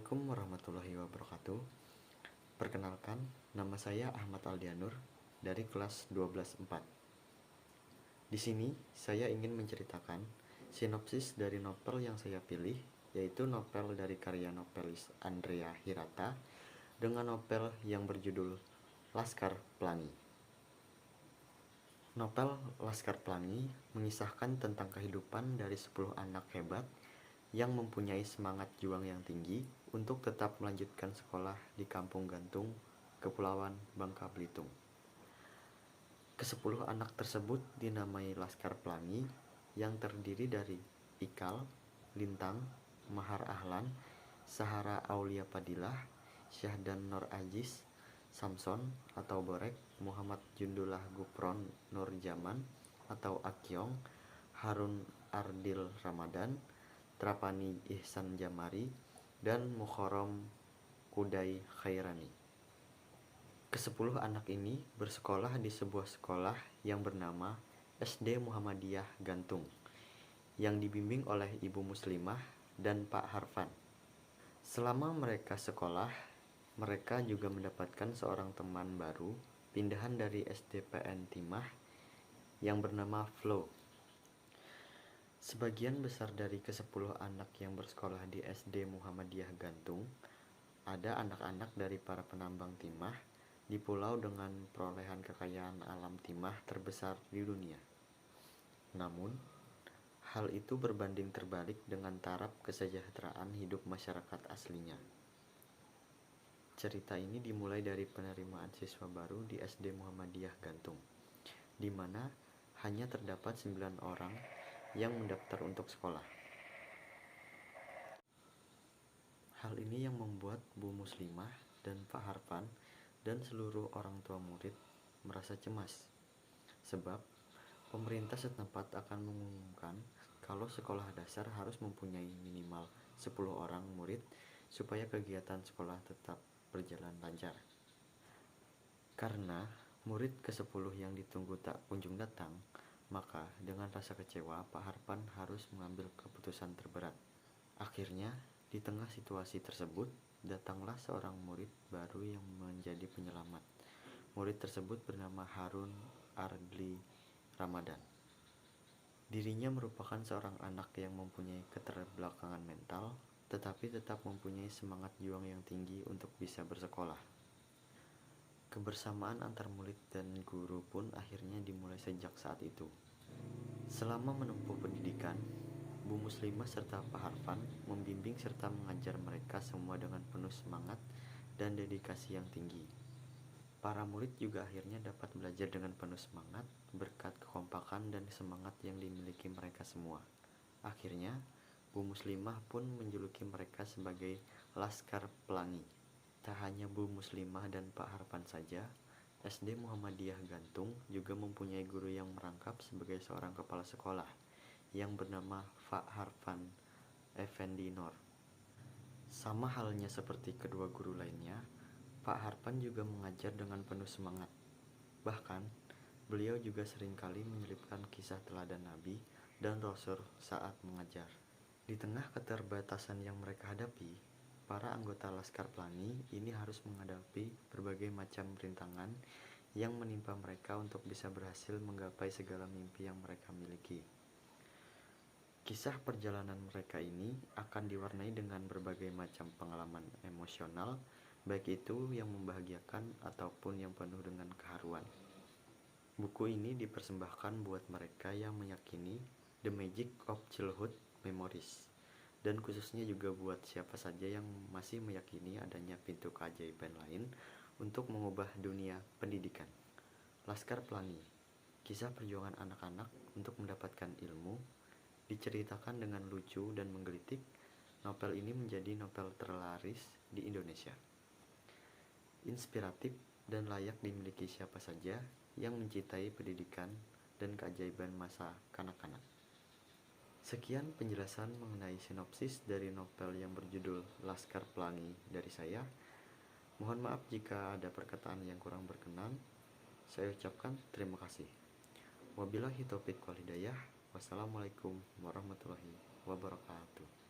Assalamualaikum warahmatullahi wabarakatuh. Perkenalkan, nama saya Ahmad Aldianur dari kelas 12-4. Di sini saya ingin menceritakan sinopsis dari novel yang saya pilih, yaitu novel dari karya novelis Andrea Hirata dengan novel yang berjudul Laskar Pelangi. Novel Laskar Pelangi mengisahkan tentang kehidupan dari 10 anak hebat yang mempunyai semangat juang yang tinggi untuk tetap melanjutkan sekolah di Kampung Gantung, Kepulauan Bangka Belitung. Ke-10 anak tersebut dinamai Laskar Pelangi yang terdiri dari Ikal, Lintang, Mahar Ahlan, Sahara Aulia Padilah, Syahdan Nur Ajis, Samson atau Borek, Muhammad Jundullah Gupron Nur Jaman atau Akyong, Harun Ardil Ramadan, Trapani Ihsan Jamari, dan Mukhorom Kudai Khairani. Ke-10 anak ini bersekolah di sebuah sekolah yang bernama SD Muhammadiyah Gantung, yang dibimbing oleh Ibu Muslimah dan Pak Harfan. Selama mereka sekolah, mereka juga mendapatkan seorang teman baru, pindahan dari SDPN Timah, yang bernama Flo. Sebagian besar dari ke-10 anak yang bersekolah di SD Muhammadiyah Gantung ada anak-anak dari para penambang timah di pulau dengan perolehan kekayaan alam timah terbesar di dunia. Namun, hal itu berbanding terbalik dengan taraf kesejahteraan hidup masyarakat aslinya. Cerita ini dimulai dari penerimaan siswa baru di SD Muhammadiyah Gantung, di mana hanya terdapat 9 orang yang mendaftar untuk sekolah. Hal ini yang membuat Bu Muslimah dan Pak Harfan dan seluruh orang tua murid merasa cemas, sebab pemerintah setempat akan mengumumkan kalau sekolah dasar harus mempunyai minimal 10 orang murid supaya kegiatan sekolah tetap berjalan lancar. Karena murid ke-10 yang ditunggu tak kunjung datang, maka dengan rasa kecewa Pak Harfan harus mengambil keputusan terberat. Akhirnya, di tengah situasi tersebut, datanglah seorang murid baru yang menjadi penyelamat. Murid tersebut bernama Harun Ardli Ramadan. Dirinya merupakan seorang anak yang mempunyai keterbelakangan mental, tetapi tetap mempunyai semangat juang yang tinggi untuk bisa bersekolah. Kebersamaan antar murid dan guru pun akhirnya dimulai sejak saat itu. Selama menempuh pendidikan, Bu Muslimah serta Pak Harfan membimbing serta mengajar mereka semua dengan penuh semangat dan dedikasi yang tinggi. Para murid juga akhirnya dapat belajar dengan penuh semangat berkat kekompakan dan semangat yang dimiliki mereka semua. Akhirnya, Bu Muslimah pun menjuluki mereka sebagai Laskar Pelangi. Tak hanya Bu Muslimah dan Pak Harfan saja, SD Muhammadiyah Gantung juga mempunyai guru yang merangkap sebagai seorang kepala sekolah yang bernama Pak Harfan Effendi Nur. Sama halnya seperti kedua guru lainnya, Pak Harfan juga mengajar dengan penuh semangat. Bahkan, beliau juga seringkali menyelipkan kisah teladan Nabi dan Rasul saat mengajar. Di tengah keterbatasan yang mereka hadapi, para anggota Laskar Pelangi ini harus menghadapi berbagai macam rintangan yang menimpa mereka untuk bisa berhasil menggapai segala mimpi yang mereka miliki. Kisah perjalanan mereka ini akan diwarnai dengan berbagai macam pengalaman emosional, baik itu yang membahagiakan ataupun yang penuh dengan keharuan. Buku ini dipersembahkan buat mereka yang meyakini The Magic of Childhood Memories, dan khususnya juga buat siapa saja yang masih meyakini adanya pintu keajaiban lain untuk mengubah dunia pendidikan. Laskar Pelangi, kisah perjuangan anak-anak untuk mendapatkan ilmu, diceritakan dengan lucu dan menggelitik. Novel ini menjadi novel terlaris di Indonesia. Inspiratif dan layak dimiliki siapa saja yang mencintai pendidikan dan keajaiban masa kanak-kanak. Sekian penjelasan mengenai sinopsis dari novel yang berjudul Laskar Pelangi dari saya. Mohon maaf jika ada perkataan yang kurang berkenan. Saya ucapkan terima kasih. Wabillahi taufiq wal hidayah. Wassalamualaikum warahmatullahi wabarakatuh.